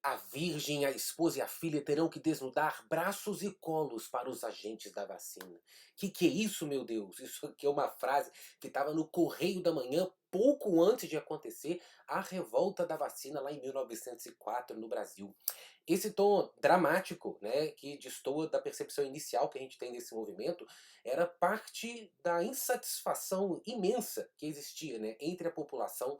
A virgem, a esposa e a filha terão que desnudar braços e colos para os agentes da vacina. Que é isso, meu Deus? Isso aqui é uma frase que estava no Correio da Manhã pouco antes de acontecer a revolta da vacina lá em 1904 no Brasil. Esse tom dramático, né, que destoa da percepção inicial que a gente tem desse movimento, era parte da insatisfação imensa que existia, né, entre a população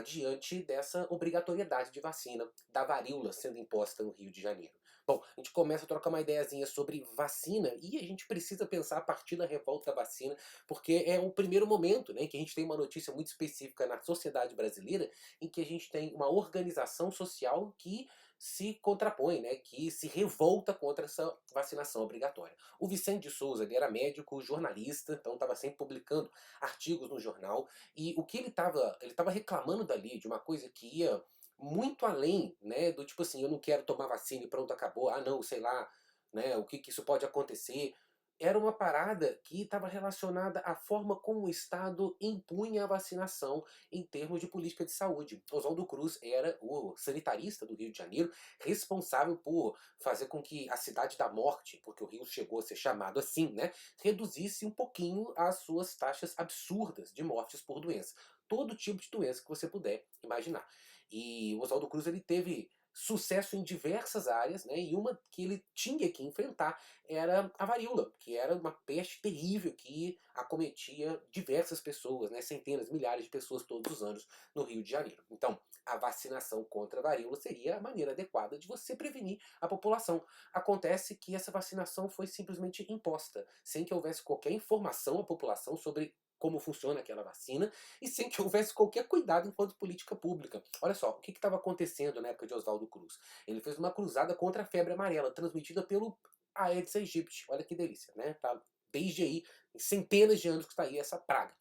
diante dessa obrigatoriedade de vacina da varíola sendo imposta no Rio de Janeiro. Bom, a gente começa a trocar uma ideiazinha sobre vacina e a gente precisa pensar a partir da revolta da vacina, porque é o primeiro momento, né, que a gente tem uma notícia muito específica na sociedade brasileira, em que a gente tem uma organização social que se contrapõe, né, que se revolta contra essa vacinação obrigatória. O Vicente de Souza, ele era médico, jornalista, então estava sempre publicando artigos no jornal, e o que ele estava reclamando dali de uma coisa que ia muito além, né, do tipo assim, eu não quero tomar vacina e pronto, acabou, ah não, sei lá, né, o que que isso pode acontecer. Era uma parada que estava relacionada à forma como o Estado impunha a vacinação em termos de política de saúde. Oswaldo Cruz era o sanitarista do Rio de Janeiro, responsável por fazer com que a cidade da morte, porque o Rio chegou a ser chamado assim, né, reduzisse um pouquinho as suas taxas absurdas de mortes por doença. Todo tipo de doença que você puder imaginar. E o Oswaldo Cruz ele teve sucesso em diversas áreas, né? E uma que ele tinha que enfrentar era a varíola, que era uma peste terrível que acometia diversas pessoas, né? Centenas, milhares de pessoas todos os anos no Rio de Janeiro. Então, a vacinação contra a varíola seria a maneira adequada de você prevenir a população. Acontece que essa vacinação foi simplesmente imposta, sem que houvesse qualquer informação à população sobre como funciona aquela vacina e sem que houvesse qualquer cuidado enquanto política pública. Olha só, o que estava acontecendo na época de Oswaldo Cruz? Ele fez uma cruzada contra a febre amarela, transmitida pelo Aedes aegypti. Olha que delícia, né? Tá desde aí, centenas de anos que está aí essa praga.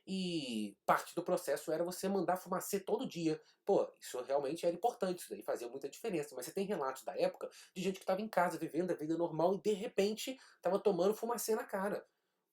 E parte do processo era você mandar fumacê todo dia. Pô, isso realmente era importante, isso daí fazia muita diferença. Mas você tem relatos da época de gente que estava em casa, vivendo a vida normal e de repente estava tomando fumacê na cara.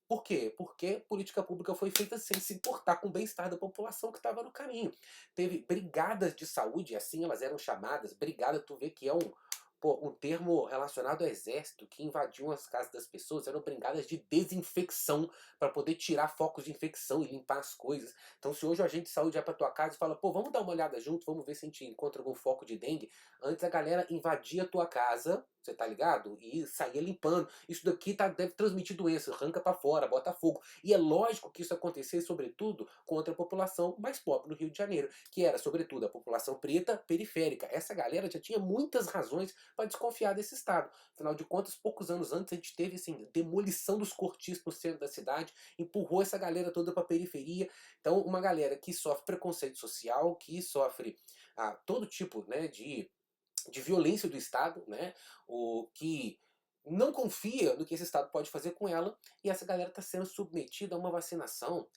Por quê? Porque política pública foi feita sem se importar com o bem-estar da população que estava no caminho. Teve brigadas de saúde, assim elas eram chamadas, brigada, tu vê que é um termo relacionado ao exército, que invadiam as casas das pessoas, eram brigadas de desinfecção, para poder tirar focos de infecção e limpar as coisas. Então se hoje o agente de saúde vai pra tua casa e fala, pô, vamos dar uma olhada junto, vamos ver se a gente encontra algum foco de dengue, antes a galera invadia a tua casa, você tá ligado? E saía limpando. Isso daqui deve transmitir doença, arranca pra fora, bota fogo. E é lógico que isso acontecia, sobretudo, contra a população mais pobre do Rio de Janeiro, que era, sobretudo, a população preta periférica. Essa galera já tinha muitas razões para desconfiar desse Estado. Afinal de contas, poucos anos antes, a gente teve assim, demolição dos cortiços no centro da cidade, empurrou essa galera toda para a periferia. Então, uma galera que sofre preconceito social, que sofre todo tipo, né, de violência do Estado, né? O que não confia no que esse Estado pode fazer com ela, e essa galera está sendo submetida a uma vacinação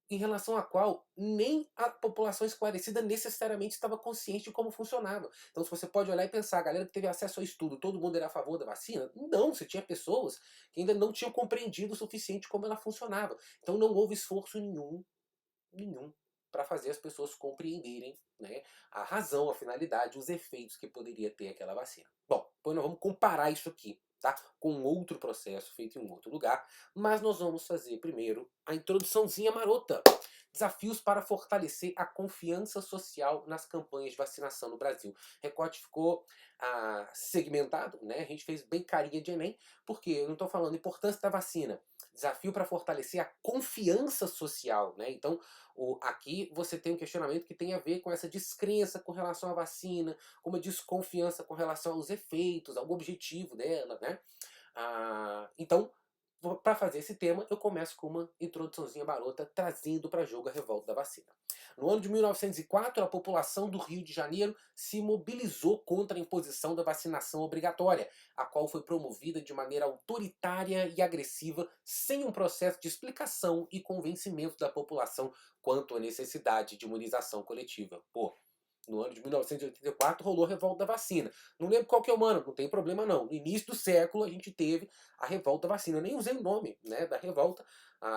em relação à qual nem a população esclarecida necessariamente estava consciente de como funcionava. Então, se você pode olhar e pensar, a galera que teve acesso ao estudo, todo mundo era a favor da vacina? Não, você tinha pessoas que ainda não tinham compreendido o suficiente como ela funcionava. Então, não houve esforço nenhum para fazer as pessoas compreenderem, né, a razão, a finalidade, os efeitos que poderia ter aquela vacina. Bom, pois nós vamos comparar isso aqui, tá, com outro processo feito em um outro lugar, mas nós vamos fazer primeiro a introduçãozinha marota. Desafios para fortalecer a confiança social nas campanhas de vacinação no Brasil. Recorte ficou segmentado, né? A gente fez bem carinha de Enem, porque eu não estou falando importância da vacina. Desafio para fortalecer a confiança social, né? Então, aqui você tem um questionamento que tem a ver com essa descrença com relação à vacina, com uma desconfiança com relação aos efeitos, ao objetivo dela, né? Então, para fazer esse tema, eu começo com uma introduçãozinha barota, trazendo para jogo a revolta da vacina. No ano de 1904, a população do Rio de Janeiro se mobilizou contra a imposição da vacinação obrigatória, a qual foi promovida de maneira autoritária e agressiva, sem um processo de explicação e convencimento da população quanto à necessidade de imunização coletiva. Pô, no ano de 1984 rolou a revolta da vacina. Não lembro qual que é o ano, não tem problema não. No início do século a gente teve a revolta da vacina. Eu nem usei o nome, né, da revolta,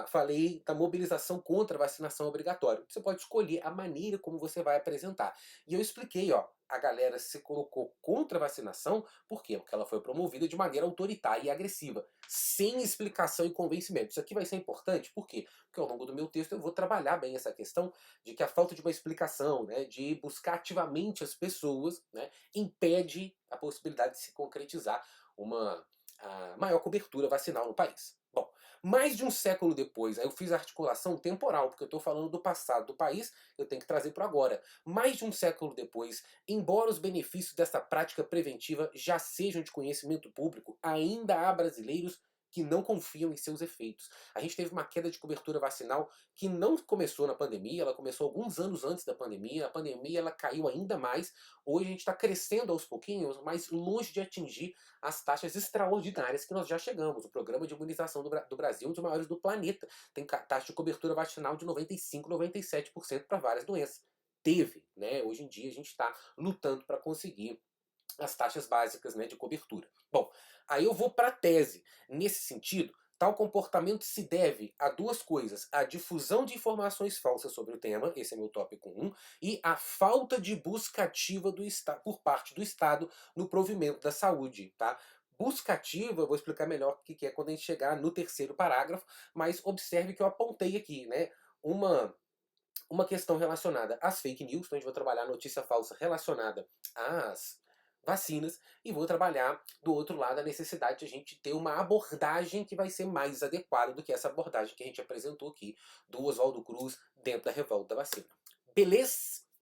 falei da mobilização contra a vacinação obrigatória. Você pode escolher a maneira como você vai apresentar. E eu expliquei, ó, a galera se colocou contra a vacinação, por quê? Porque ela foi promovida de maneira autoritária e agressiva, sem explicação e convencimento. Isso aqui vai ser importante, por quê? Porque ao longo do meu texto eu vou trabalhar bem essa questão de que a falta de uma explicação, né, de buscar ativamente as pessoas, né, impede a possibilidade de se concretizar uma maior cobertura vacinal no país. Bom, mais de um século depois, aí eu fiz a articulação temporal, porque eu estou falando do passado do país, eu tenho que trazer para agora. Mais de um século depois, embora os benefícios dessa prática preventiva já sejam de conhecimento público, ainda há brasileiros que não confiam em seus efeitos. A gente teve uma queda de cobertura vacinal que não começou na pandemia, ela começou alguns anos antes da pandemia, a pandemia ela caiu ainda mais, hoje a gente está crescendo aos pouquinhos, mas longe de atingir as taxas extraordinárias que nós já chegamos. O programa de imunização do Brasil é um dos maiores do planeta. Tem taxa de cobertura vacinal de 95, 97% para várias doenças. Teve, né? Hoje em dia a gente está lutando para conseguir as taxas básicas, né, de cobertura. Bom, aí eu vou para a tese. Nesse sentido, tal comportamento se deve a duas coisas: a difusão de informações falsas sobre o tema, esse é meu tópico 1, e a falta de busca ativa por parte do Estado no provimento da saúde. Tá? Busca ativa, eu vou explicar melhor o que é quando a gente chegar no terceiro parágrafo, mas observe que eu apontei aqui, né, uma questão relacionada às fake news, então a gente vai trabalhar notícia falsa relacionada às vacinas, e vou trabalhar do outro lado a necessidade de a gente ter uma abordagem que vai ser mais adequada do que essa abordagem que a gente apresentou aqui do Oswaldo Cruz dentro da revolta da vacina. Beleza?